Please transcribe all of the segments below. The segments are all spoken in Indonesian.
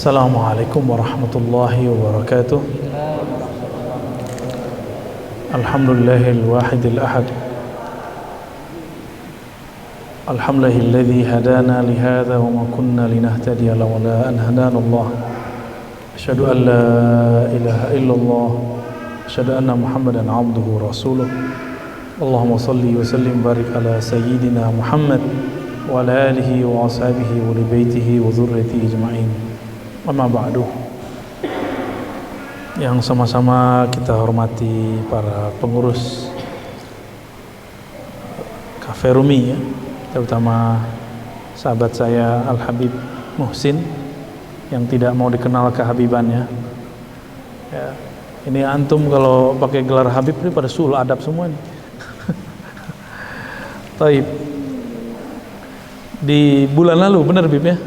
Assalamualaikum warahmatullahi wabarakatuh. Alhamdulillahil wahidil ahad. Alhamdulillahilladzi hadana li hadza wa ma kunna linahtadiya lawla an hadana Allah. Asyhadu an la ilaha illallah, asyhadu anna Muhammadan abduhu wa rasuluh. Allahumma shalli wa sallim barik ala sayyidina Muhammad wa ala alihi wa ashabihi wa li baitihi wa dzurriyyatihi ajma'in. Amma ba'du. Yang sama-sama kita hormati para pengurus Cafe Rumi ya, terutama sahabat saya Al Habib Muhsin yang tidak mau dikenal kehabibannya. Ya, ini antum kalau pakai gelar Habib ini pada sul adab semua nih. Taib. Di bulan lalu, benar Bib ya?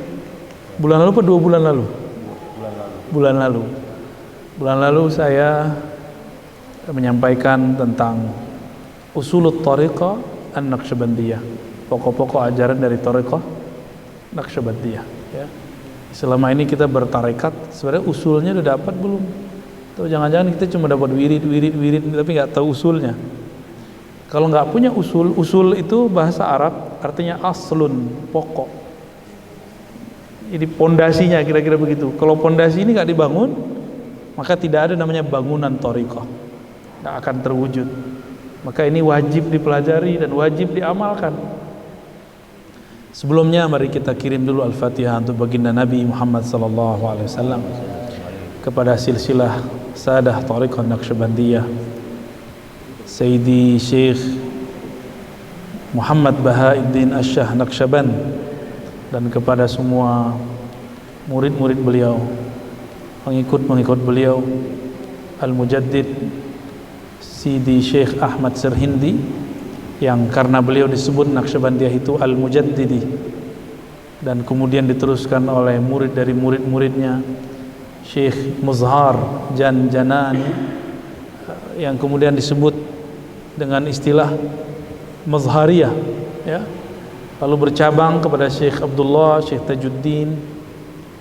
Bulan lalu apa 2 bulan lalu? Bulan lalu saya menyampaikan tentang usulut thariqah an-Naqsyabandiyah, pokok-pokok ajaran dari thariqah Naqsyabandiyah ya. Selama ini kita bertarekat, sebenarnya usulnya udah dapat belum? Atau jangan-jangan kita cuma dapat wirid tapi nggak tahu usulnya. Kalau nggak punya usul itu bahasa Arab artinya aslun, pokok. Jadi pondasinya kira-kira begitu. Kalau pondasi ini nggak dibangun, maka tidak ada namanya bangunan thariqah, nggak akan terwujud. Maka ini wajib dipelajari dan wajib diamalkan. Sebelumnya mari kita kirim dulu Al-Fatihah untuk baginda Nabi Muhammad SAW kepada silsilah sadah thariqah Naqsyabandiyah Sayyidi Syekh Muhammad Bahauddin Asy'ah Naqsyaband, dan kepada semua murid-murid beliau, pengikut-pengikut beliau, Al-Mujaddid Sidi Syekh Ahmad Sirhindi, yang karena beliau disebut Naqsyabandiyah itu Al-Mujaddidi, dan kemudian diteruskan oleh murid dari murid-muridnya Syekh Muzhar Janjanani, yang kemudian disebut dengan istilah Mazhariyah ya. Lalu bercabang kepada Syekh Abdullah, Syekh Tajuddin.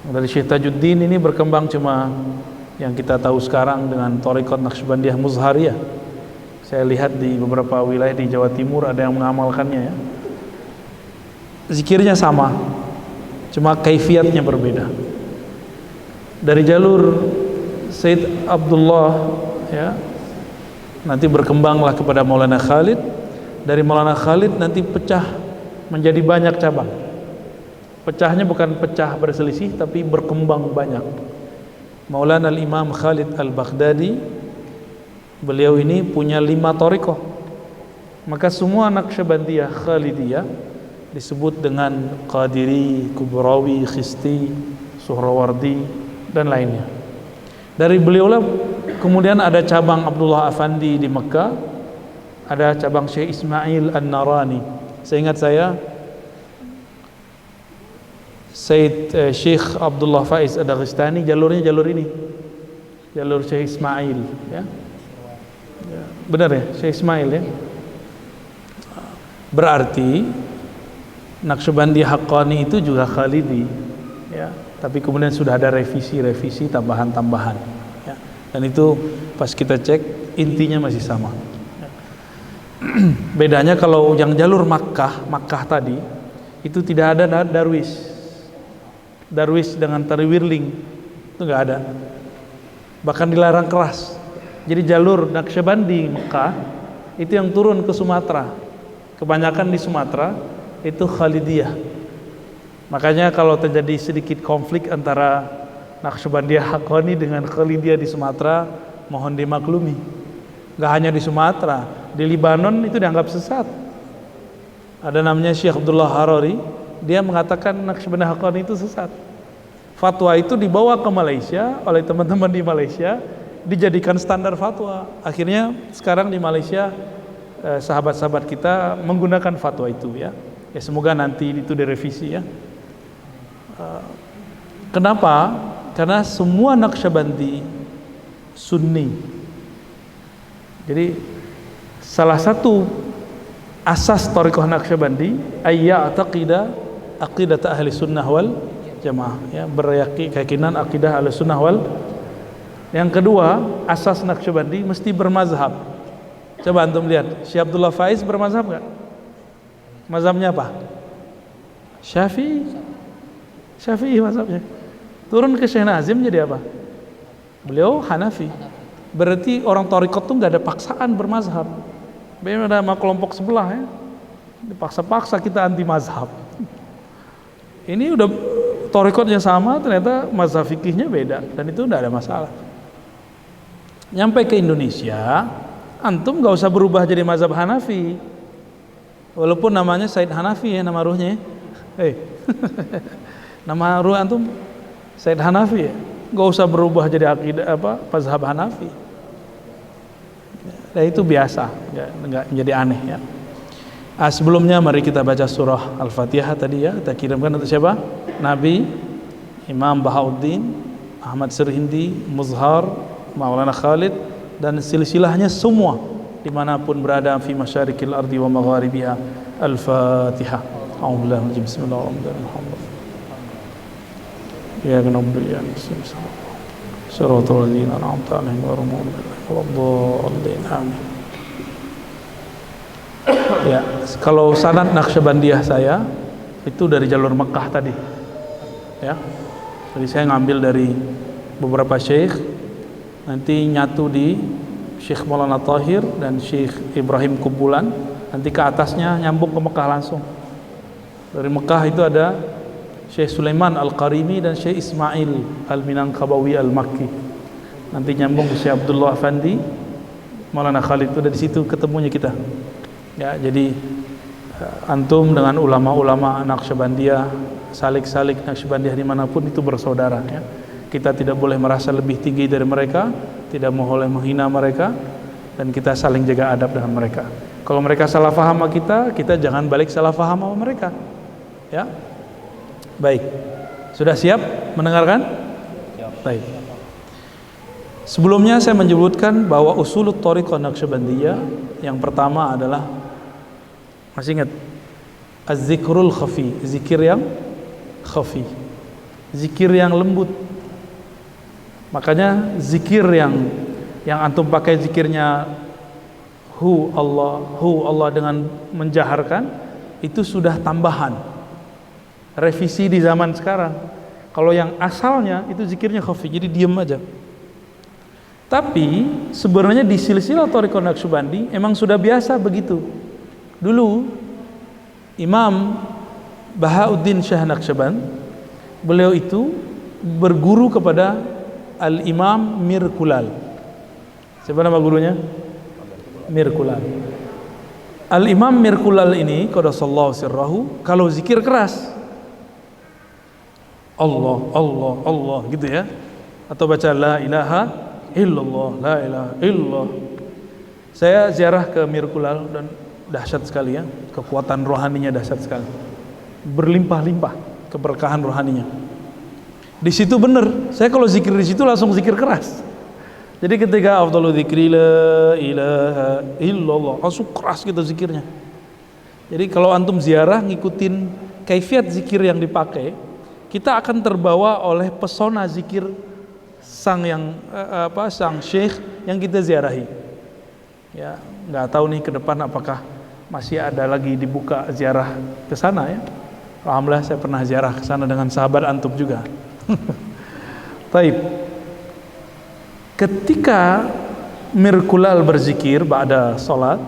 Dari Syekh Tajuddin ini berkembang cuma yang kita tahu sekarang dengan thariqah Naqsyabandiyah Muzhariyah. Saya lihat di beberapa wilayah di Jawa Timur ada yang mengamalkannya ya. Zikirnya sama, cuma kaifiatnya berbeda. Dari jalur Sayyid Abdullah ya, nanti berkembanglah kepada Maulana Khalid. Dari Maulana Khalid nanti pecah menjadi banyak cabang. Pecahnya bukan pecah berselisih, tapi berkembang banyak. Maulana Al-Imam Khalid Al-Baghdadi, beliau ini punya 5 thariqah. Maka semua Naqsyabandiyah Khalidiyah disebut dengan Qadiri, Kubrawi, Khisti, Suhrawardi dan lainnya. Dari beliaulah kemudian ada cabang Abdullah Afandi di Mekah, ada cabang Syekh Ismail An-Narani. Seingat saya Syekh Abdullah Faiz Ad-Daghestani jalurnya jalur ini, jalur Syekh Ismail ya. Benar ya, Syekh Ismail ya. Berarti Naqsyabandiyah Haqqani itu juga Khalidi ya, tapi kemudian sudah ada revisi tambahan-tambahan ya. Dan itu pas kita cek intinya masih sama. Bedanya kalau yang jalur Makkah tadi itu tidak ada darwis dengan tari wirling, itu nggak ada, bahkan dilarang keras. Jadi jalur Naqsyabandi Mekah itu yang turun ke Sumatera, kebanyakan di Sumatera itu Khalidiyah. Makanya kalau terjadi sedikit konflik antara Naqsyabandiyah Haqqani dengan Khalidiyah di Sumatera, mohon dimaklumi. Nggak hanya di Sumatera, di Libanon itu dianggap sesat. Ada namanya Syekh Abdullah Harari, dia mengatakan Naqsyabandiyah Haqqani itu sesat. Fatwa itu dibawa ke Malaysia oleh teman-teman di Malaysia, dijadikan standar fatwa. Akhirnya sekarang di Malaysia sahabat-sahabat kita menggunakan fatwa itu ya. Ya semoga nanti itu direvisi ya. Kenapa? Karena semua Naqsyabandi Sunni. Jadi salah satu asas thariqah Naqsyabandi ayya'taqida aqidat ahli sunnah wal jamaah, ya, berkeyakinan akidah Ahlussunnah wal. Yang kedua, asas Naqsyabandi mesti bermazhab. Coba antum lihat, Syekh Abdullah Faiz bermazhab enggak? Mazhabnya apa? Syafi'i mazhabnya. Turun ke Syekh Nazim jadi apa? Beliau Hanafi. Berarti orang thariqat tuh enggak ada paksaan bermazhab. Beda sama kelompok sebelah, ya. Dipaksa-paksa kita anti mazhab. Ini udah thariqatnya sama, ternyata mazhab fikihnya beda, dan itu enggak ada masalah. Nyampe ke Indonesia, antum gak usah berubah jadi mazhab Hanafi, walaupun namanya Said Hanafi, ya, nama ruhnya, nama ruh antum Said Hanafi, ya. Gak usah berubah jadi akidah mazhab Hanafi. Nah, itu biasa, nggak menjadi aneh, ya. Sebelumnya mari kita baca surah Al-Fatihah tadi, ya. Kita kirimkan untuk siapa? Nabi, Imam Bahauddin, Ahmad Sirhindi, Muzhar, Maulana Khalid, dan silsilahnya semua dimanapun berada, fi masyarikil ardi wa magharibiha. Al-Fatihah. A'udzubillahi minasy Bismillahirrahmanirrahim. Ya nabiyyu ya siratal ladzina an'amta 'alaihim ghairil maghdubi 'alaihim waladdallin. Amin. Ya, kalau sanad Naqsyabandiyah saya itu dari jalur Mekah tadi, ya. Jadi saya ngambil dari beberapa syekh, nanti nyatu di Syekh Maulana Tahir dan Syekh Ibrahim Kumpulan, nanti ke atasnya nyambung ke Mekah langsung. Dari Mekah itu ada Syekh Sulaiman Al-Qarimi dan Syekh Ismail Al-Minangkabawi Al-Makki, nanti nyambung ke Syekh Abdullah Afandi, Maulana Khalid. Itu dari situ ketemunya kita, ya. Jadi antum dengan ulama-ulama Naqsyabandiyah, salik-salik Naqsyabandiyah dimanapun itu bersaudara, ya. Kita tidak boleh merasa lebih tinggi dari mereka, tidak boleh menghina mereka, dan kita saling jaga adab dengan mereka. Kalau mereka salah faham sama kita jangan balik salah faham sama mereka, ya. Baik, sudah siap mendengarkan? Baik. Sebelumnya saya menyebutkan bahwa usulut thariqah Naqsyabandiyah yang pertama adalah, masih ingat, az-zikrul khafi, zikir yang khafi, zikir yang lembut. Makanya zikir yang antum pakai zikirnya hu Allah dengan menjaharkan, itu sudah tambahan, revisi di zaman sekarang. Kalau yang asalnya itu zikirnya khafi, jadi diam aja. Tapi sebenarnya di silsilah thariqah Naqsyabandi emang sudah biasa begitu. Dulu Imam Bahauddin Syah Naqsyaband, beliau itu berguru kepada Al-Imam Mirkulal. Siapa nama gurunya? Mirkulal. Al-Imam Mirkulal ini qaddasallahu sirrahu, kalau zikir keras Allah, Allah, Allah gitu, ya. Atau baca la ilaha illallah, la ilaha illallah. Saya ziarah ke Mirkulal dan dahsyat sekali, ya. Kekuatan rohaninya dahsyat sekali. Berlimpah-limpah keberkahan rohaninya. Di situ benar, saya kalau zikir di situ langsung zikir keras. Jadi ketika afdalu dzikri la ilaha illallah, langsung keras gitu zikirnya. Jadi kalau antum ziarah ngikutin kaifiat zikir yang dipakai, kita akan terbawa oleh pesona zikir sang syekh yang kita ziarahi. Ya, nggak tahu nih ke depan apakah masih ada lagi dibuka ziarah ke sana, ya. Alhamdulillah saya pernah ziarah ke sana dengan sahabat antum juga. Taib. Ketika Mirkulal berzikir ba'da salat,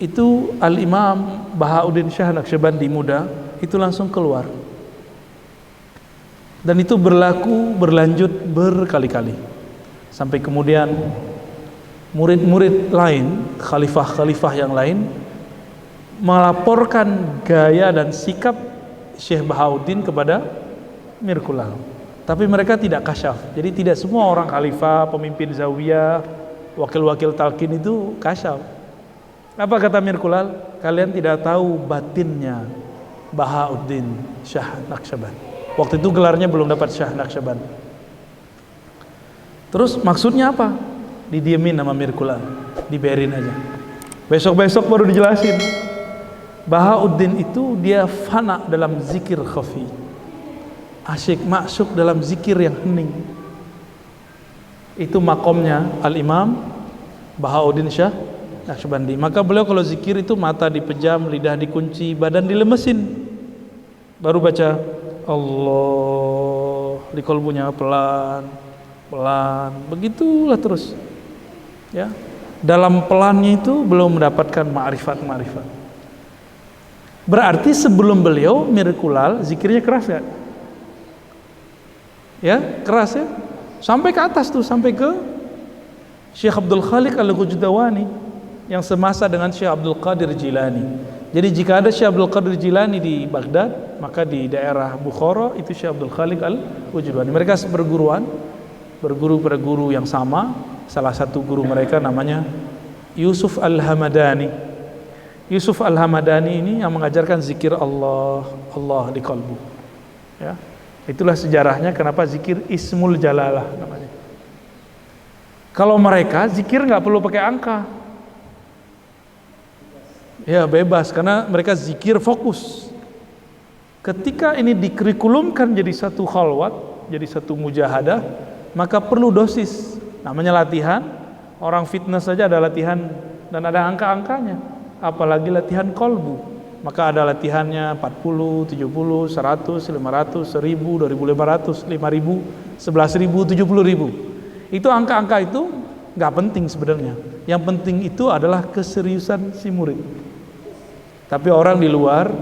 itu Al-Imam Bahauddin Syah Naqsyabandi muda itu langsung keluar. Dan itu berlanjut berkali-kali. Sampai kemudian murid-murid lain, khalifah-khalifah yang lain melaporkan gaya dan sikap Syekh Bahauddin kepada Mirkulal. Tapi mereka tidak kasyaf. Jadi tidak semua orang khalifah, pemimpin zawiyah, wakil-wakil talqin itu kasyaf. Apa kata Mirkulal? Kalian tidak tahu batinnya Bahauddin Syah Naqsyaband. Waktu itu gelarnya belum dapat Syah Naqsyaband. Terus maksudnya apa? Didiemin sama Mirkulal, dibiarin aja. Besok-besok baru dijelasin. Bahauddin itu dia fana dalam zikir khafi. asyik masuk dalam zikir yang hening. Itu makomnya Al-Imam Bahauddin Syah Naqsyabandi. Maka beliau kalau zikir itu mata dipejam, lidah dikunci, badan dilemesin, baru baca Allah di kolbunya pelan, begitulah terus. Ya, dalam pelannya itu belum mendapatkan ma'rifat. Berarti sebelum beliau mirakulal zikirnya keras ya? Ya, keras ya. Sampai ke atas tuh, sampai ke Syekh Abdul Khaliq Al-Ghujdawani yang semasa dengan Syekh Abdul Qadir Jilani. Jadi jika ada Syekh Abdul Qadir Jilani di Baghdad, maka di daerah Bukhara itu Syekh Abdul Khaliq Al-Ghujdawani. Mereka berguru pada guru yang sama. Salah satu guru mereka namanya Yusuf Al-Hamadani. Yusuf Al-Hamadani ini yang mengajarkan zikir Allah di qalbu. Ya. Itulah sejarahnya kenapa zikir Ismul Jalalah namanya. Kalau mereka zikir nggak perlu pakai angka. Ya, bebas karena mereka zikir fokus. Ketika ini dikurikulumkan jadi satu khalwat, jadi satu mujahadah, maka perlu dosis. Namanya latihan. Orang fitness saja ada latihan dan ada angka-angkanya. Apalagi latihan kolbu. Maka ada latihannya 40, 70, 100, 500, 1000, 2500, 5000, 11000, 70000. Itu angka-angka itu nggak penting sebenarnya. Yang penting itu adalah keseriusan si murid. Tapi orang di luar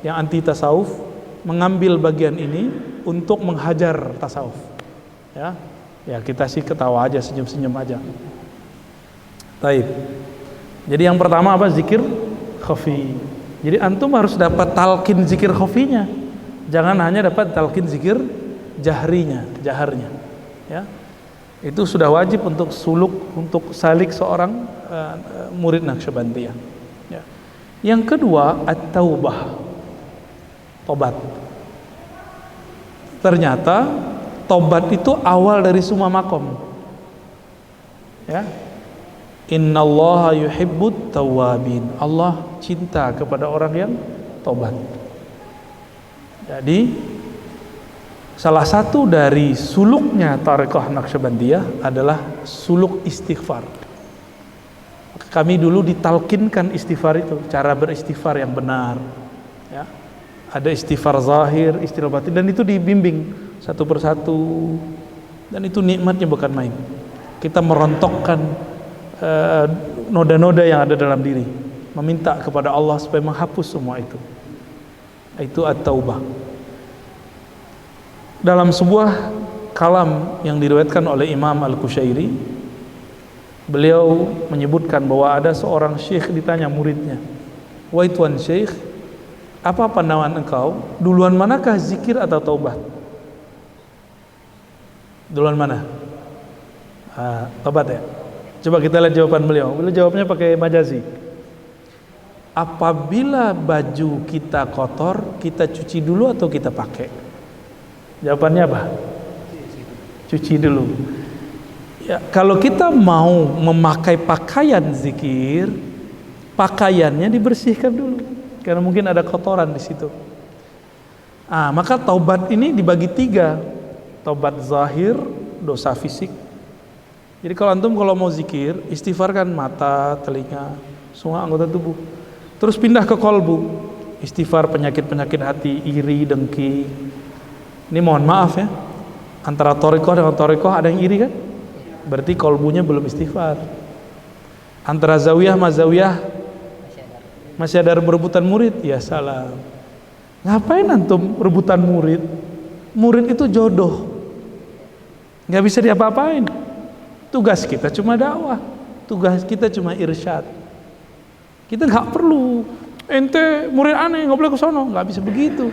yang anti tasawuf mengambil bagian ini untuk menghajar tasawuf. Ya kita sih ketawa aja, senyum-senyum aja. Taib. Jadi yang pertama apa? Zikir khafi. Jadi antum harus dapat talqin zikir khafinya. Jangan hanya dapat talqin zikir jaharnya. Ya. Itu sudah wajib untuk untuk salik seorang murid Naqsyabandiyah. Ya. Yang kedua, at-taubah. Tobat. Ternyata tobat itu awal dari semua makom. Ya. Innallaha yuhibbut tawwabin. Allah cinta kepada orang yang tobat. Jadi salah satu dari suluknya Thariqah Naqsyabandiyah adalah suluk istighfar. Kami dulu ditalkinkan istighfar itu, cara beristighfar yang benar. Ya. Ada istighfar zahir, istighfar batin, dan itu dibimbing satu persatu. Dan itu nikmatnya bukan main. Kita merontokkan noda-noda yang ada dalam diri, meminta kepada Allah supaya menghapus semua itu. Itu at-taubah. Dalam sebuah kalam yang diriwayatkan oleh Imam Al-Qushairi, beliau menyebutkan bahwa ada seorang syekh ditanya muridnya, "Wahai tuan syekh, apa pandangan engkau? Duluan manakah zikir atau taubat?" Duluan mana? Taubat ya? Coba kita lihat jawaban beliau. Beliau jawabnya pakai majazi. Apabila baju kita kotor, kita cuci dulu atau kita pakai? Jawabannya apa? Cuci dulu. Ya, kalau kita mau memakai pakaian zikir, pakaiannya dibersihkan dulu, karena mungkin ada kotoran di situ. Maka taubat ini dibagi 3. Taubat zahir, dosa fisik. Jadi kalau antum mau zikir, istighfar kan mata, telinga, semua anggota tubuh. Terus pindah ke kolbu, istighfar penyakit-penyakit hati, iri, dengki. Ini mohon maaf ya, antara thariqah dengan thariqah ada yang iri kan? Berarti kolbunya belum istighfar. Antara zawiyah sama zawiyah masih ada berebutan murid, ya salah. Ngapain antum rebutan murid? Murid itu jodoh, nggak bisa diapa-apain. Tugas kita cuma dakwah, tugas kita cuma irsyad. Kita nggak perlu ente murid aneh nggak boleh ke sono, nggak bisa begitu.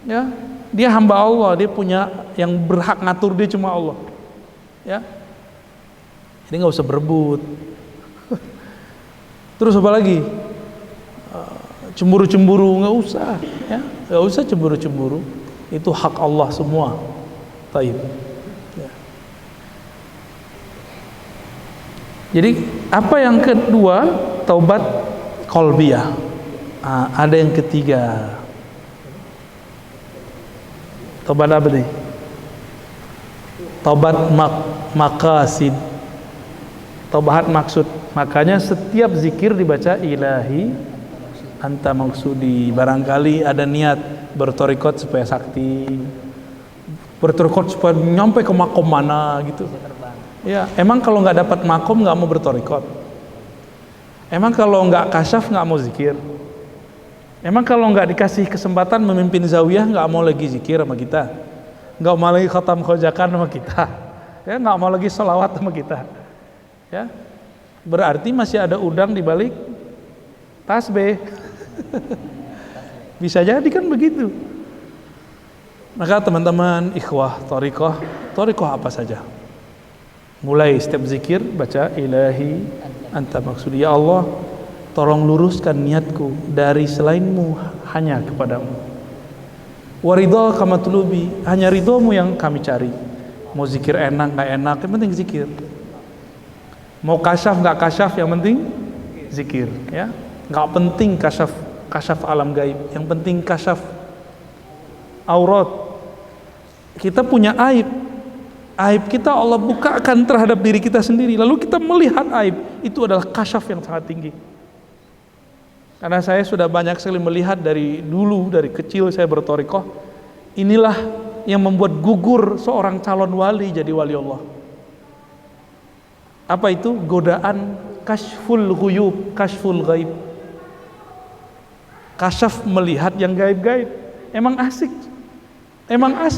Ya, dia hamba Allah, dia punya yang berhak ngatur dia cuma Allah. Ya, jadi nggak usah berebut. Terus apa lagi? Cemburu-cemburu nggak usah, ya, nggak usah cemburu-cemburu. Itu hak Allah semua. Taib. Jadi apa yang kedua? Taubat qalbiyah. Ada yang ketiga. Taubat apa nih? Taubat maqasid. Taubat maksud. Makanya setiap zikir dibaca ilahi anta maksudi. Barangkali ada niat bertorikot supaya sakti, bertorikot supaya nyampe ke makom mana gitu. Ya, emang kalau nggak dapat makom nggak mau bertorikot. Emang kalau nggak kasyaf nggak mau zikir. Emang kalau nggak dikasih kesempatan memimpin zawiyah nggak mau lagi zikir sama kita, nggak mau lagi khatam khojakan sama kita, ya nggak mau lagi sholawat sama kita, ya berarti masih ada udang di balik tasbih. Bisa jadi kan begitu. Maka teman-teman ikhwah thariqah apa saja, mulai setiap zikir baca ilahi anta maksudi, ya Allah tolong luruskan niatku dari selainmu hanya kepadamu. Waridho kamatulubi, hanya ridhomu yang kami cari. Mau zikir enak nggak enak, yang penting zikir. Mau kasyaf nggak kasyaf, yang penting zikir. Ya, nggak penting kasyaf alam gaib, yang penting kasyaf aurat. Kita punya aib kita Allah bukakan terhadap diri kita sendiri, lalu kita melihat aib itu adalah kasyaf yang sangat tinggi. Karena saya sudah banyak sekali melihat dari dulu, dari kecil saya berthariqah, inilah yang membuat gugur seorang calon wali jadi wali Allah. Apa itu? Godaan kashful ghuyub, kashful ghaib. Kasyaf melihat yang gaib-gaib. Emang asik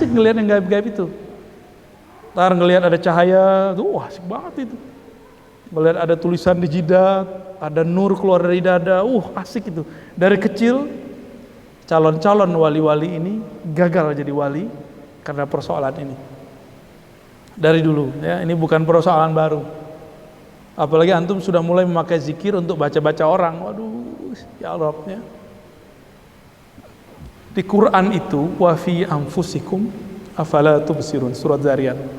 ngelihat yang gaib-gaib itu. Ntar ngelihat ada cahaya, tuh wah asik banget itu. Ngelihat ada tulisan di jidat, ada nur keluar dari dada, asik itu. Dari kecil calon-calon wali-wali ini gagal jadi wali karena persoalan ini. Dari dulu, ya, ini bukan persoalan baru. Apalagi antum sudah mulai memakai zikir untuk baca-baca orang. Waduh, ya Allah, ya. Di Quran itu wa fi anfusikum afala tubsirun, surat Zariyat.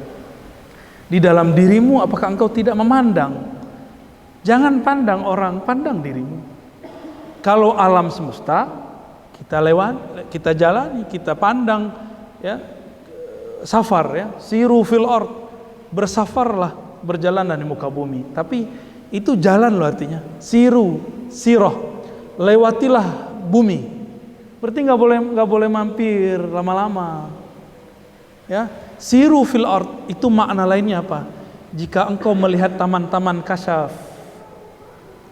Di dalam dirimu apakah engkau tidak memandang? Jangan pandang orang, pandang dirimu. Kalau alam semesta kita lewat, kita jalani, kita pandang, ya, safar, ya, siru fil ard, bersafarlah, berjalanlah di muka bumi. Tapi itu jalan loh artinya. Siroh, lewatilah bumi. Berarti nggak boleh mampir lama-lama. Ya, siru fil ard itu makna lainnya apa? Jika engkau melihat taman-taman kasyaf,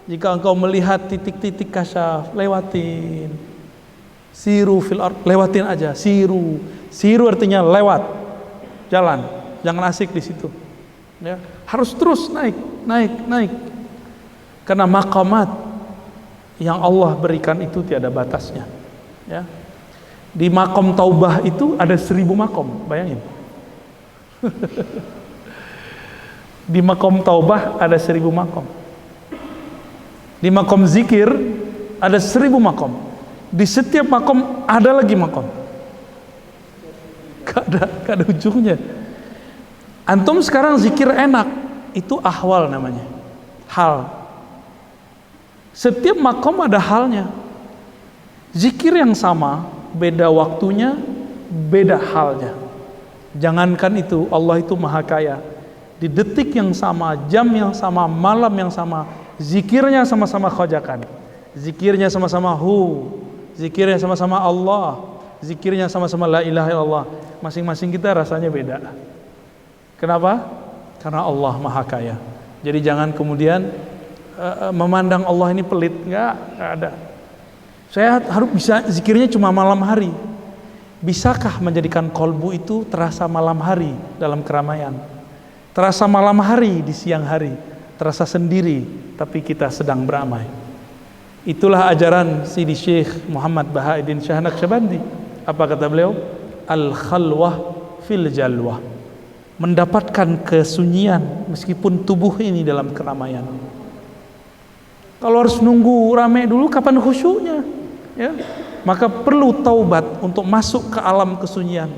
jika engkau melihat titik-titik kasyaf, lewatin. Siru fil ard, lewatin aja. Siru artinya lewat, jalan. Jangan asik di situ. Ya, harus terus naik. Karena maqamat yang Allah berikan itu tiada batasnya. Ya. Di makom taubah itu ada 1000 makom, bayangin. Di makom taubah ada 1000 makom. Di makom zikir ada 1000 makom. Di setiap makom ada lagi makom. Gak ada ujungnya. Antum sekarang zikir enak, itu ahwal namanya, hal. Setiap makom ada halnya. Zikir yang sama, beda waktunya, beda halnya. Jangankan itu, Allah itu maha kaya. Di detik yang sama, jam yang sama, malam yang sama, zikirnya sama-sama khojakan, zikirnya sama-sama zikirnya sama-sama Allah, zikirnya sama-sama la ilaha illallah. Masing-masing kita rasanya beda. Kenapa? Karena Allah maha kaya. Jadi jangan kemudian memandang Allah ini pelit. Enggak ada. Saya harus bisa zikirnya cuma malam hari. Bisakah menjadikan kolbu itu terasa malam hari dalam keramaian? Terasa malam hari di siang hari, terasa sendiri tapi kita sedang beramai. Itulah ajaran Sidi Syekh Muhammad Bahauddin Shah Naqsyabandi. Apa kata beliau? Al-khalwah fil jalwah. Mendapatkan kesunyian meskipun tubuh ini dalam keramaian. Kalau harus nunggu rame dulu, kapan khusyuknya? Ya, maka perlu taubat untuk masuk ke alam kesunyian.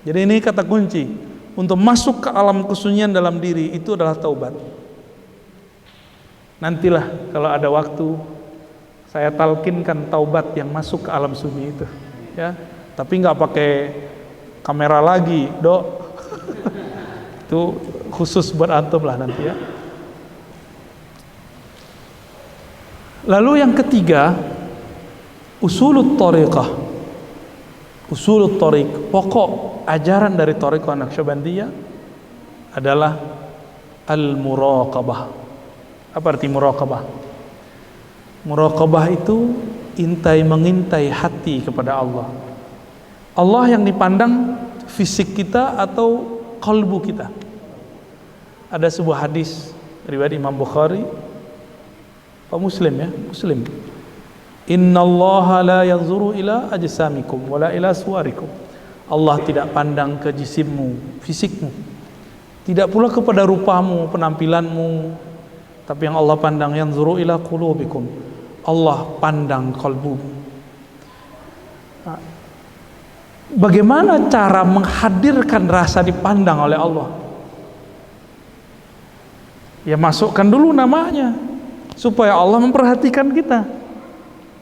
Jadi ini kata kunci untuk masuk ke alam kesunyian dalam diri itu adalah taubat. Nantilah kalau ada waktu saya talkinkan taubat yang masuk ke alam sunyi itu, ya. Tapi nggak pakai kamera lagi, Dok. Itu khusus buat antum lah nanti ya. Lalu yang ketiga, usulut thariqah. Usulut thariq, pokok ajaran dari thariqah Naqsyabandiyah adalah al-muraqabah. Apa arti muraqabah? Muraqabah itu mengintai hati kepada Allah. Allah yang dipandang fisik kita atau kalbu kita. Ada sebuah hadis riwayat Imam Bukhari, Muslim ya, Muslim. Innallaha la yanzuru ila ajsamikum wala ila suwarikum. Allah tidak pandang ke jisimmu, fisikmu. Tidak pula kepada rupamu, penampilanmu. Tapi yang Allah pandang yanzuru ila qulubikum. Allah pandang kalbu. Bagaimana cara menghadirkan rasa dipandang oleh Allah? Ya masukkan dulu namanya supaya Allah memperhatikan kita.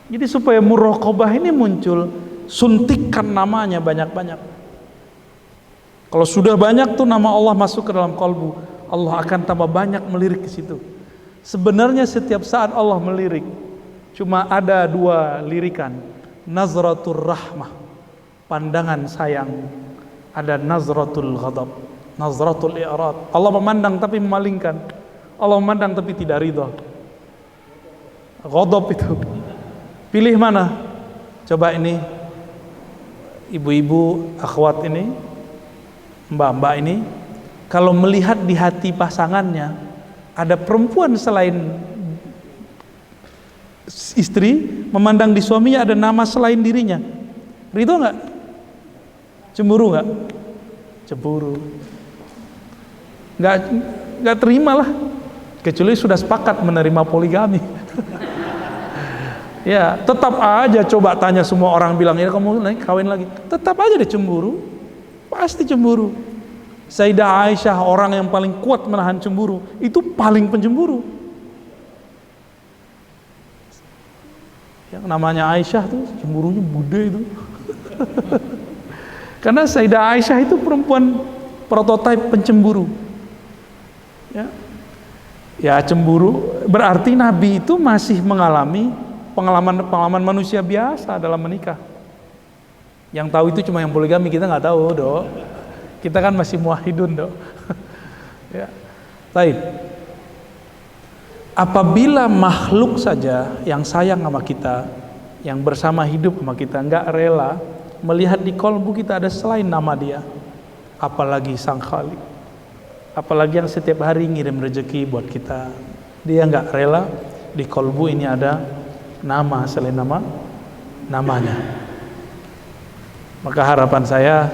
Jadi supaya muraqabah ini muncul, suntikkan namanya banyak-banyak. Kalau sudah banyak tuh nama Allah masuk ke dalam kalbu, Allah akan tambah banyak melirik ke situ. Sebenarnya setiap saat Allah melirik, cuma ada dua lirikan, nazratul rahmah, pandangan sayang, ada nazratul ghadab, nazratul i'rad. Allah memandang tapi memalingkan, Allah memandang tapi tidak ridha. Ghadab itu. Pilih mana? Coba ini, ibu-ibu, akhwat ini, mbak-mbak ini, kalau melihat di hati pasangannya ada perempuan selain istri, memandang di suaminya ada nama selain dirinya, ridho nggak? Cemburu nggak? Cemburu. Nggak terima lah, kecuali sudah sepakat menerima poligami. Ya, tetap aja coba tanya semua orang bilang, ya kamu kawin lagi. Tetap aja dia cemburu. Pasti cemburu. Sayyidah Aisyah, orang yang paling kuat menahan cemburu, itu paling pencemburu. Yang namanya Aisyah tuh cemburunya bude itu. Karena Sayyidah Aisyah itu perempuan prototipe pencemburu. Ya. Ya, cemburu berarti Nabi itu masih mengalami pengalaman manusia biasa dalam menikah. Yang tahu itu cuma yang poligami, kita nggak tahu, Dok. Kita kan masih muwahhidun, Dok. Ya. Baik. Apabila makhluk saja yang sayang sama kita, yang bersama hidup sama kita, nggak rela melihat di kalbu kita ada selain nama dia, apalagi Sang Khalik, apalagi yang setiap hari ngirim rezeki buat kita, dia nggak rela di kalbu ini ada nama selain namanya. Maka harapan saya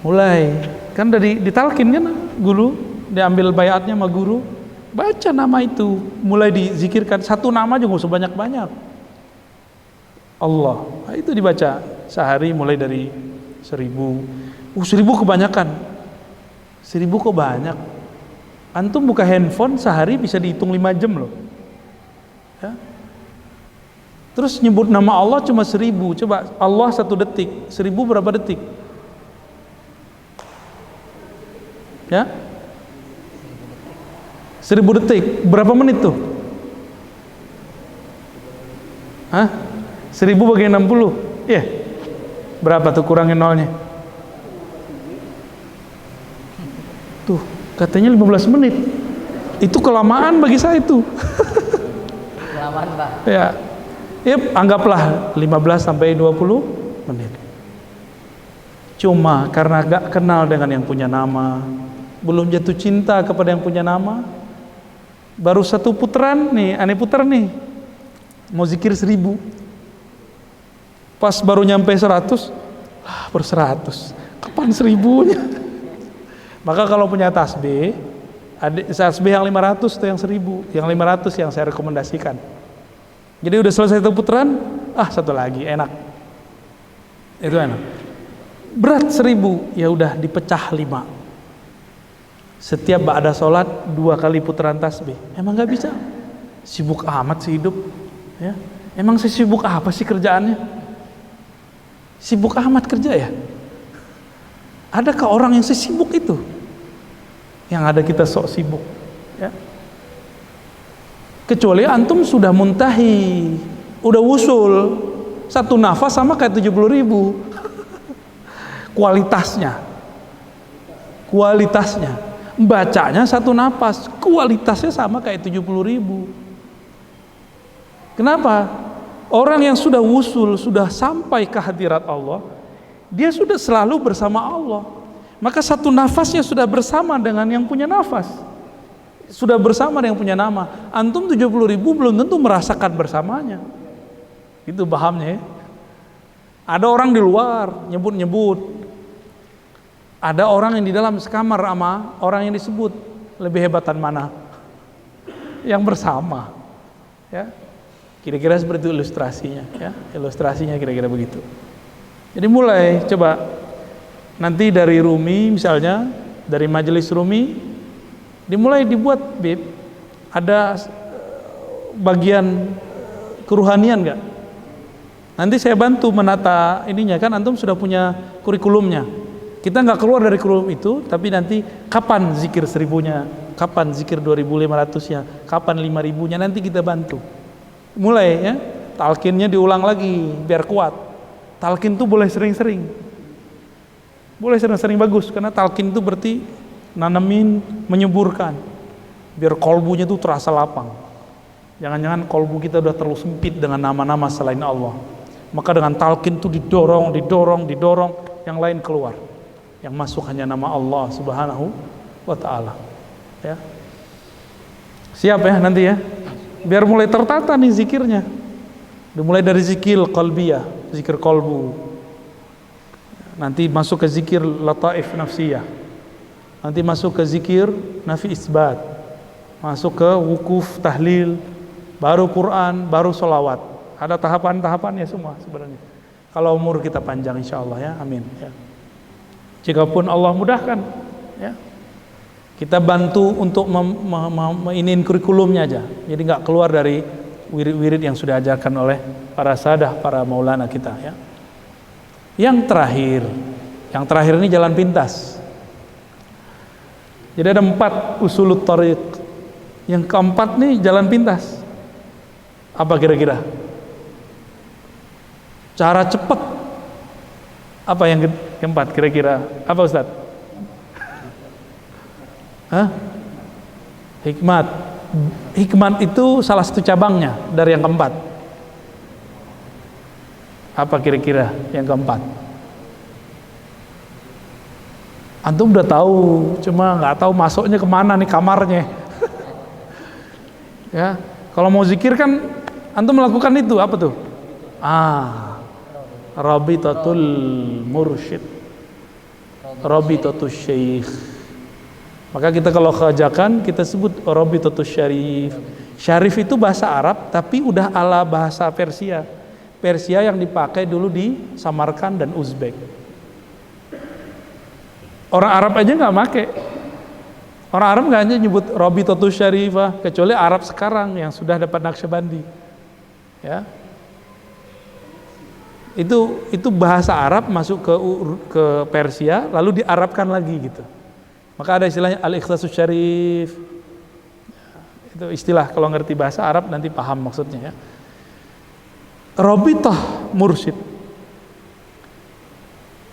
mulai, kan dari ditalkin kan guru, diambil bayatnya sama guru, baca nama itu, mulai dizikirkan, satu nama juga nggak usah banyak-banyak. Allah, nah, itu dibaca sehari mulai dari 1000. 1000 kebanyakan. 1000 kok banyak. Antum buka handphone sehari bisa dihitung 5 jam loh. Ya. Terus nyebut nama Allah cuma 1000. Coba Allah 1 detik, 1000 berapa detik? Ya, 1000 detik, berapa menit tuh? Hah? 1000 bagi 60? Iya. Berapa tuh kurangin nolnya? Tuh, katanya 15 menit. Itu kelamaan bagi saya itu. Kelamaan, Pak. Ya. Ya, anggaplah 15 sampai 20 menit. Cuma karena gak kenal dengan yang punya nama, belum jatuh cinta kepada yang punya nama, baru 1 putaran nih, aneh putar nih, mau zikir 1000. Pas baru nyampe 100, baru 100. Kapan 1000-nya? Maka kalau punya tasbih, tasbih yang 500 atau yang 1000, yang 500 yang saya rekomendasikan. Jadi udah selesai 1 putaran, 1 lagi, enak. Itu enak. Berat 1000, ya udah dipecah 5. Setiap ba'da sholat 2 kali putaran tasbih. Emang nggak bisa? Sibuk amat sih hidup. Ya. Emang sibuk apa sih kerjaannya? Sibuk amat kerja ya? Adakah orang yang sesibuk itu? Yang ada kita sok sibuk, ya. Kecuali antum sudah muntahi, udah wusul, satu nafas sama kayak 70.000. Kualitasnya, bacanya satu nafas, kualitasnya sama kayak 70.000. Kenapa? Orang yang sudah wusul, sudah sampai ke hadirat Allah, dia sudah selalu bersama Allah. Maka satu nafasnya sudah bersama dengan yang punya nafas, sudah bersama dengan yang punya nama. Antum 70.000 belum tentu merasakan bersamanya. Itu pahamnya, ya. Ada orang di luar nyebut-nyebut, ada orang yang di dalam sekamar sama orang yang disebut. Lebih hebatan mana? Yang bersama, ya. Kira-kira seperti itu ilustrasinya, ya. Ilustrasinya kira-kira begitu. Jadi mulai coba nanti dari Rumi, misalnya dari majelis Rumi, dimulai dibuat bib, ada bagian keruhanian nggak? Nanti saya bantu menata ininya, kan antum sudah punya kurikulumnya. Kita nggak keluar dari kurikulum itu, tapi nanti kapan zikir 1000-nya, kapan zikir 2500-nya, kapan 5000-nya, nanti kita bantu. Mulai, ya, talkinnya diulang lagi biar kuat. Talkin tuh boleh sering-sering, boleh sering-sering, bagus, karena talkin itu berarti nanamin, menyuburkan, biar kolbunya tuh terasa lapang. Jangan-jangan kolbu kita udah terlalu sempit dengan nama-nama selain Allah. Maka dengan talkin tuh didorong, yang lain keluar, yang masuk hanya nama Allah Subhanahu wa Ta'ala, ya. Siap ya nanti, ya. Biar mulai tertata nih zikirnya. Dimulai dari zikir qalbiyah, zikir kolbu. Nanti masuk ke zikir lataif nafsiyah. Nanti masuk ke zikir nafi isbat. Masuk ke wukuf tahlil, baru Quran, baru sholawat. Ada tahapan-tahapannya semua sebenarnya. Kalau umur kita panjang insyaallah, ya. Amin, ya. Jikapun Allah mudahkan, ya. Kita bantu untuk iniin kurikulumnya aja. Jadi nggak keluar dari wirid-wirid yang sudah ajarkan oleh para sadah, para maulana kita, ya. Yang terakhir ini jalan pintas. Jadi ada 4 usulut thariq. Yang keempat nih jalan pintas. Apa kira-kira? Cara cepat. Apa yang keempat kira-kira? Apa Ustaz? Hah? Hikmat. Hikmat itu salah satu cabangnya dari yang keempat. Apa kira-kira yang keempat? Antum udah tahu, cuma nggak tahu masuknya kemana nih kamarnya. Ya, kalau mau zikir kan antum melakukan itu, apa tuh? Rabitatul mursyid, rabitatul syekh. Maka kita kalau keajakan kita sebut rabitatul syarif. Syarif itu bahasa Arab tapi udah ala bahasa Persia. Persia yang dipakai dulu di Samarkand dan Uzbek. Orang Arab aja nggak make. Orang Arab nggak hanya nyebut rabitatul syarifah, kecuali Arab sekarang yang sudah dapat Naqsyabandi. Ya. Itu bahasa Arab masuk ke Persia lalu diarabkan lagi gitu. Maka ada istilahnya al-ikhtasus syarif. Itu istilah, kalau ngerti bahasa Arab nanti paham maksudnya, ya. Rabitah mursyid.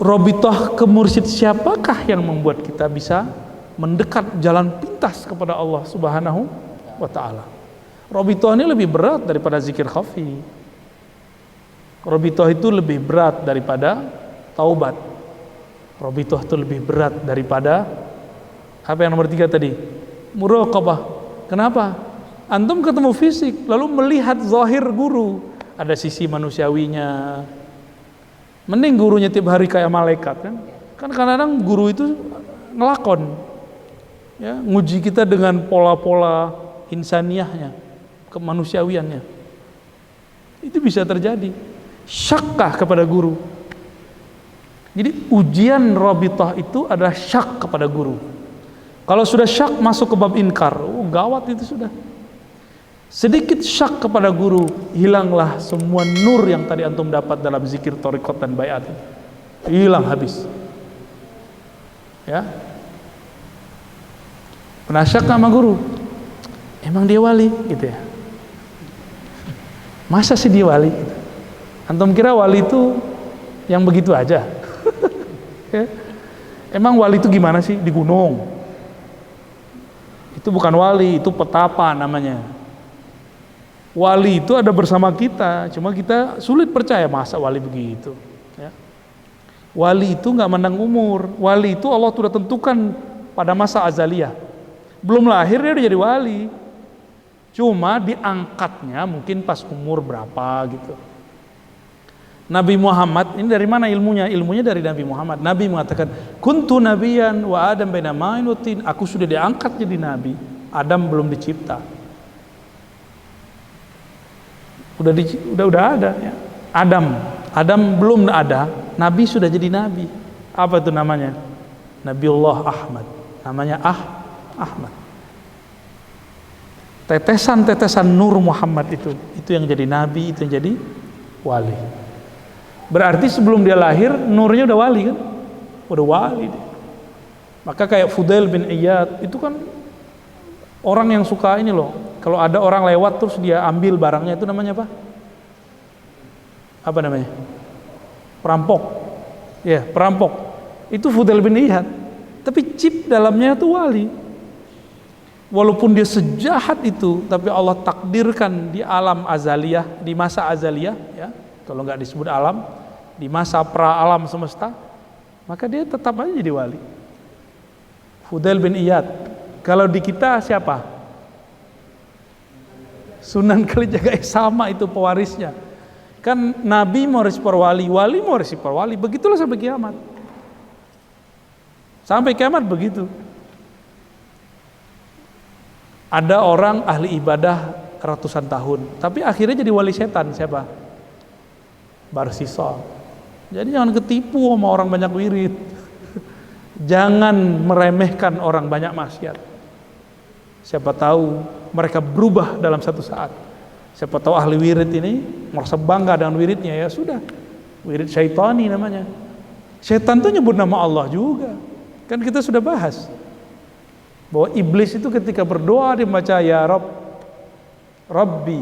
Rabitah ke mursyid siapakah yang membuat kita bisa mendekat jalan pintas kepada Allah Subhanahu wa Ta'ala? Rabitah ini lebih berat daripada zikir khafi. Rabitah itu lebih berat daripada taubat. Rabitah itu lebih berat daripada apa yang nomor 3 tadi? Muraqabah. Kenapa? Antum ketemu fisik lalu melihat zahir guru, ada sisi manusiawinya. Mending gurunya tiap hari kayak malaikat, kan? Kan kadang-kadang guru itu ngelakon, ya, nguji kita dengan pola-pola insaniyahnya, kemanusiawiannya. Itu bisa terjadi. Syakkah kepada guru. Jadi ujian rabitah itu adalah syak kepada guru. Kalau sudah syak masuk ke bab inkar, gawat itu sudah. Sedikit syak kepada guru, hilanglah semua nur yang tadi antum dapat dalam zikir thariqat dan baiat. Hilang habis. Ya. Pernah syak sama guru, emang dia wali gitu ya? Masa sih dia wali? Antum kira wali itu yang begitu aja? Ya. Emang wali itu gimana sih? Di gunung? Itu bukan wali, itu petapa namanya. Wali itu ada bersama kita, cuma kita sulit percaya masa wali begitu. Ya. Wali itu nggak mandang umur, wali itu Allah sudah tentukan pada masa azaliyah. Belum lahir dia udah jadi wali, cuma diangkatnya mungkin pas umur berapa gitu. Nabi Muhammad ini dari mana ilmunya? Ilmunya dari Nabi Muhammad. Nabi mengatakan, kuntu nabiyan wa Adam baina ma'in wa tin. Aku sudah diangkat jadi nabi. Adam belum dicipta. Udah ada ya. Adam belum ada, nabi sudah jadi nabi. Apa itu namanya? Nabiullah Ahmad. Namanya Ahmad. Tetesan-tetesan nur Muhammad itu yang jadi nabi, itu yang jadi wali. Berarti sebelum dia lahir nurnya udah wali kan? Udah wali dia. Maka kayak Fudail bin Iyad itu kan orang yang suka ini loh. Kalau ada orang lewat terus dia ambil barangnya, itu namanya apa? Apa namanya? Perampok. Ya, perampok. Itu Fudail bin Iyad. Tapi chip dalamnya itu wali. Walaupun dia sejahat itu, tapi Allah takdirkan di alam azaliyah, di masa azaliyah, ya, kalau nggak disebut alam, di masa pra alam semesta, maka dia tetap aja jadi wali. Fudail bin Iyad. Kalau di kita siapa? Sunan Kalijaga sama itu pewarisnya. Kan Nabi mau respon wali, wali mau respon wali. Begitulah sampai kiamat. Sampai kiamat begitu. Ada orang ahli ibadah ratusan tahun, tapi akhirnya jadi wali setan. Siapa? Barsisa. Jadi jangan ketipu sama orang banyak wirid. Jangan meremehkan orang banyak maksiat. Siapa tahu mereka berubah dalam satu saat. Siapa tahu ahli wirid ini merasa bangga dengan wiridnya, ya sudah. Wirid syaitani namanya. Syaitan itu nyebut nama Allah juga. Kan kita sudah bahas bahwa iblis itu ketika berdoa dia baca ya Rabb, Rabbi.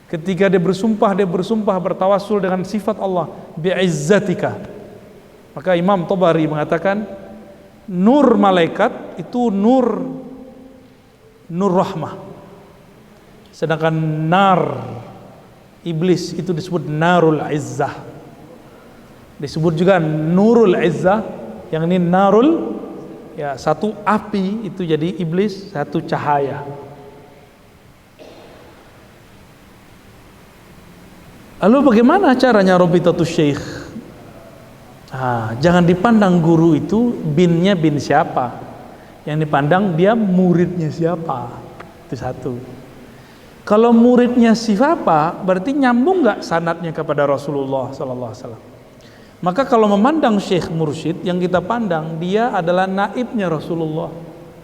Ketika dia bersumpah bertawassul dengan sifat Allah, bi'izzatika. Maka Imam Tabari mengatakan nur malaikat itu nur rahmah. Sedangkan nar iblis itu disebut narul izzah. Disebut juga nurul izzah, yang ini narul, ya, satu api itu jadi iblis, satu cahaya. Lalu bagaimana caranya Rabitatus Syekh? Jangan dipandang guru itu binnya bin siapa, yang dipandang dia muridnya siapa. Itu satu. Kalau muridnya siapa, berarti nyambung nggak sanadnya kepada Rasulullah Sallallahu Alaihi Wasallam. Maka kalau memandang Syekh Mursyid, yang kita pandang dia adalah naibnya Rasulullah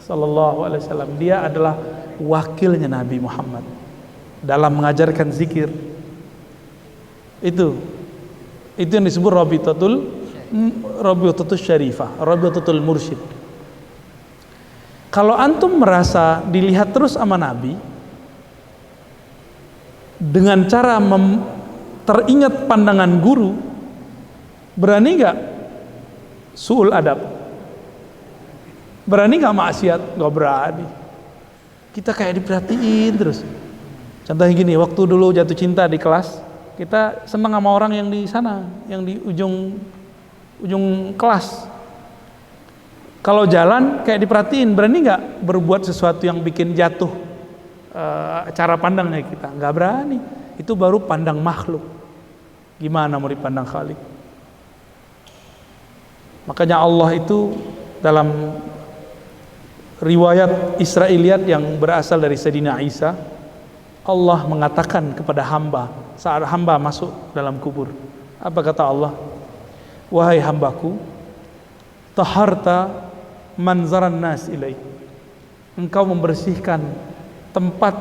Sallallahu Alaihi Wasallam. Dia adalah wakilnya Nabi Muhammad dalam mengajarkan zikir. Itu yang disebut Rabitatus Syarifah, Rabitatul Mursyid. Kalau antum merasa dilihat terus sama Nabi dengan cara teringat pandangan guru, berani nggak su'ul adab? Berani nggak maksiat? Nggak berani. Kita kayak diperhatiin terus. Contohnya gini, waktu dulu jatuh cinta di kelas, kita senang sama orang yang di sana, yang di ujung kelas. Kalau jalan kayak diperhatiin, berani nggak berbuat sesuatu yang bikin jatuh cara pandangnya kita? Nggak berani. Itu baru pandang makhluk. Gimana mau dipandang Khalik? Makanya Allah itu dalam riwayat Israiliyat yang berasal dari Sayyidina Isa, Allah mengatakan kepada hamba saat hamba masuk dalam kubur. Apa kata Allah? Wahai hambaku, taharta manzaran nas ilaik. Engkau membersihkan tempat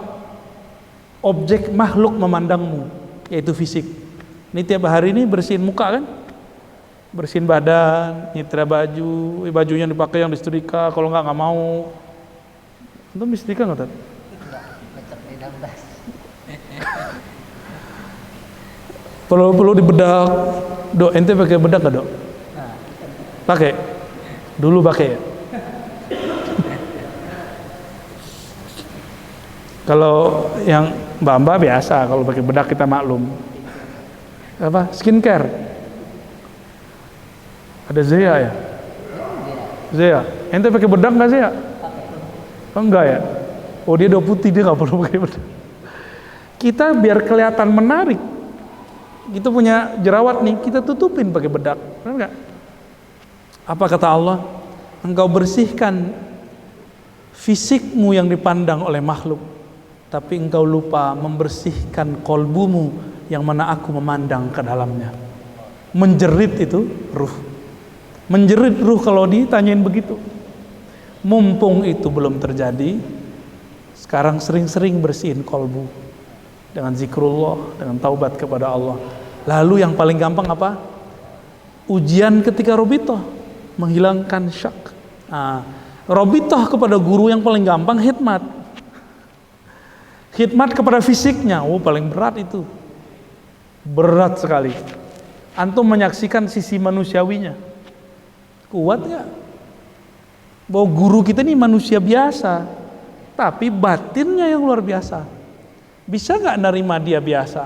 objek makhluk memandangmu, yaitu fisik. Ini tiap hari ini bersihin muka kan? bersihin badan, nyitra baju, bajunya dipakai yang disetrika, kalau nggak mau. Antum disetrika nggak Tad? Enggak, becek di dalam tas. Perlu dibedak. Dok, ente pakai bedak nggak, Dok? Nah, Pakai. Dulu pakai ya. Kalau yang mbak-mbak biasa, kalau pakai bedak kita maklum. Apa? Skincare. Ada Zea ya? Zea. Ente pakai bedak nggak Zea? Oh, enggak ya? Oh, dia udah putih, dia nggak perlu pakai bedak. Kita biar kelihatan menarik, kita punya jerawat nih, kita tutupin pakai bedak, benar nggak? Apa kata Allah? Engkau bersihkan fisikmu yang dipandang oleh makhluk, tapi engkau lupa membersihkan kolbumu yang mana aku memandang ke dalamnya. Menjerit itu ruh. Menjerit ruh kalau ditanyain begitu. Mumpung itu belum terjadi, sekarang sering-sering bersihin kolbu dengan zikrullah, dengan taubat kepada Allah. Lalu yang paling gampang apa? Ujian ketika robitoh, menghilangkan syak. Nah, robitoh kepada guru yang paling gampang khidmat. Khidmat kepada fisiknya, paling berat itu. Berat sekali. Antum menyaksikan sisi manusiawinya. Kuat gak? Bahwa guru kita ini manusia biasa, tapi batinnya yang luar biasa. Bisa gak nerima dia biasa?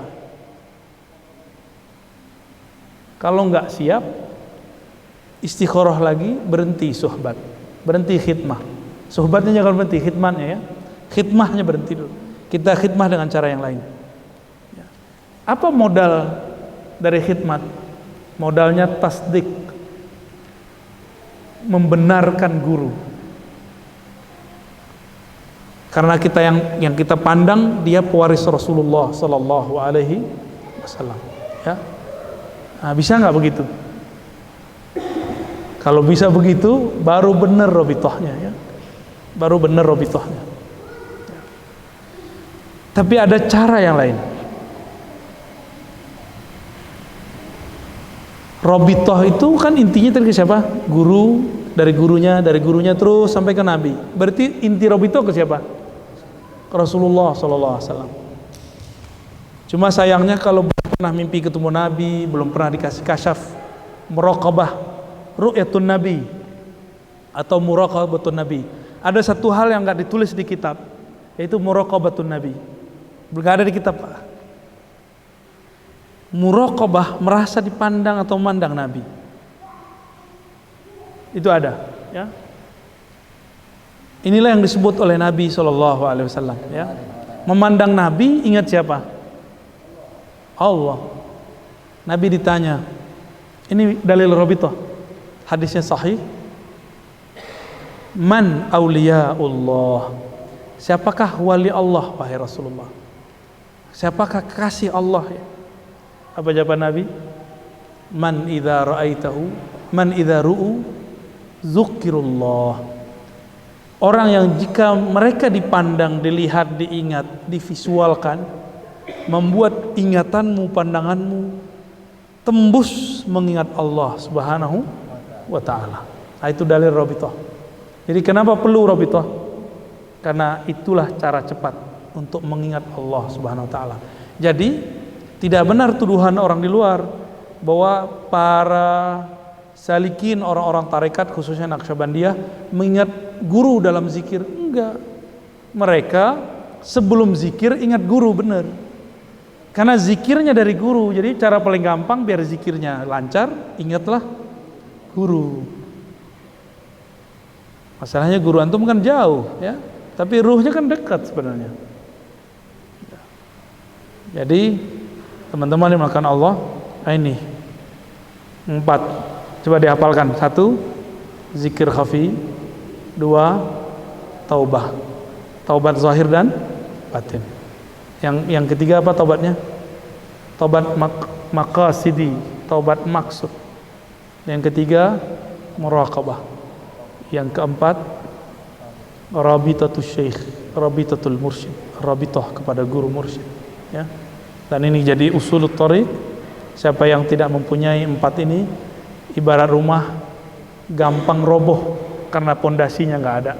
Kalau gak siap, istikharah lagi, berhenti suhbat, berhenti khidmah. Suhbatnya jangan berhenti, khidmatnya ya. Khidmahnya berhenti dulu. Kita khidmah dengan cara yang lain. Apa modal dari khidmat? Modalnya tasdik, membenarkan guru. Karena kita yang kita pandang dia pewaris Rasulullah Sallallahu Alaihi Wasallam. Ya, nah, bisa nggak begitu? Kalau bisa begitu, baru benar robitohnya, ya. Baru benar robitohnya. Ya. Tapi ada cara yang lain. Robitoh itu kan intinya dari siapa? Guru, dari gurunya terus sampai ke Nabi. Berarti inti robitoh ke siapa? Ke Rasulullah Sallallahu Alaihi Wasallam. Cuma sayangnya kalau belum pernah mimpi ketemu Nabi, belum pernah dikasih kasyaf, muraqabah, ru'yatun Nabi atau muraqabatun Nabi. Ada satu hal yang nggak ditulis di kitab, yaitu muraqabatun Nabi. Nggak ada di kitab, Pak. Muraqabah, merasa dipandang atau memandang Nabi. Itu ada, ya. Inilah yang disebut oleh Nabi Shallallahu Alaihi Wasallam, ya. Memandang Nabi, ingat siapa? Allah. Nabi ditanya, ini dalil robitoh, hadisnya sahih. Man auliyaullah? Siapakah wali Allah, wahai Rasulullah? Siapakah kasih Allah? Ya? Apa jawaban Nabi? Man idza ra'aitahu, man idza ru'u dzukirullah. Orang yang jika mereka dipandang, dilihat, diingat, divisualkan, membuat ingatanmu, pandanganmu tembus mengingat Allah Subhanahu wa taala. Nah, itu dalil robitoh. Jadi kenapa perlu robitoh? Karena itulah cara cepat untuk mengingat Allah Subhanahu wa taala. Jadi tidak benar tuduhan orang di luar bahwa para salikin, orang-orang tarekat khususnya Naqsyabandiyah mengingat guru dalam zikir. Enggak. Mereka sebelum zikir ingat guru, benar. Karena zikirnya dari guru. Jadi cara paling gampang biar zikirnya lancar, ingatlah guru. Masalahnya guru antum kan jauh, ya. Tapi ruhnya kan dekat sebenarnya. Jadi teman-teman dimakan Allah, ini 4. Coba dihafalkan. 1, zikir khafi. 2, taubah. Taubat zahir dan batin. Yang ketiga apa taubatnya? Taubat maqasidi, taubat maksud. Yang ketiga, muraqabah. Yang keempat, rabitatul syekh, rabitatul mursyid, rabitah kepada guru mursyid, ya. Dan ini jadi usulut thariq. Siapa yang tidak mempunyai 4 ini, ibarat rumah gampang roboh karena pondasinya nggak ada.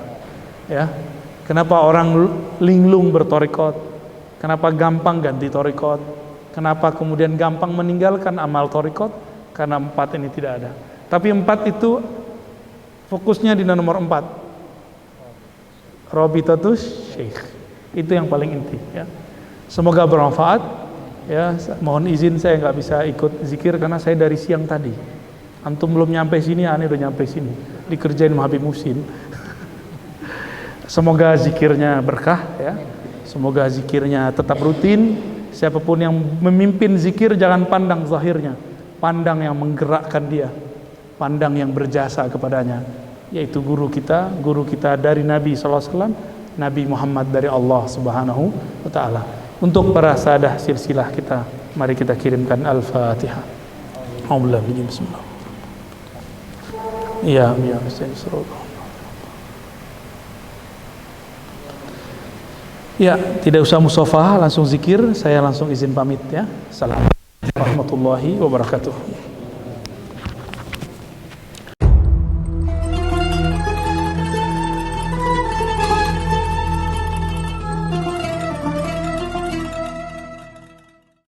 Ya, kenapa orang linglung bertorikot? Kenapa gampang ganti torikot? Kenapa kemudian gampang meninggalkan amal torikot? Karena 4 ini tidak ada. Tapi 4 itu fokusnya di nomor 4. Robitatus Syekh. Itu yang paling inti. Ya. Semoga bermanfaat. Ya, mohon izin saya nggak bisa ikut zikir karena saya dari siang tadi. Antum belum nyampe sini, aneh udah nyampe sini. Dikerjain sama Habib Muhsin. Semoga zikirnya berkah. Ya. Semoga zikirnya tetap rutin. Siapapun yang memimpin zikir jangan pandang zahirnya, pandang yang menggerakkan dia, pandang yang berjasa kepadanya, yaitu guru kita dari Nabi SAW, Nabi Muhammad dari Allah Subhanahu wa Ta'ala. Untuk para sadah silsilah kita, mari kita kirimkan Al-Fatihah. Bismillah. Ya, ya, tidak usah musafah, langsung zikir. Saya langsung izin pamit ya. Assalamualaikum warahmatullahi wabarakatuh.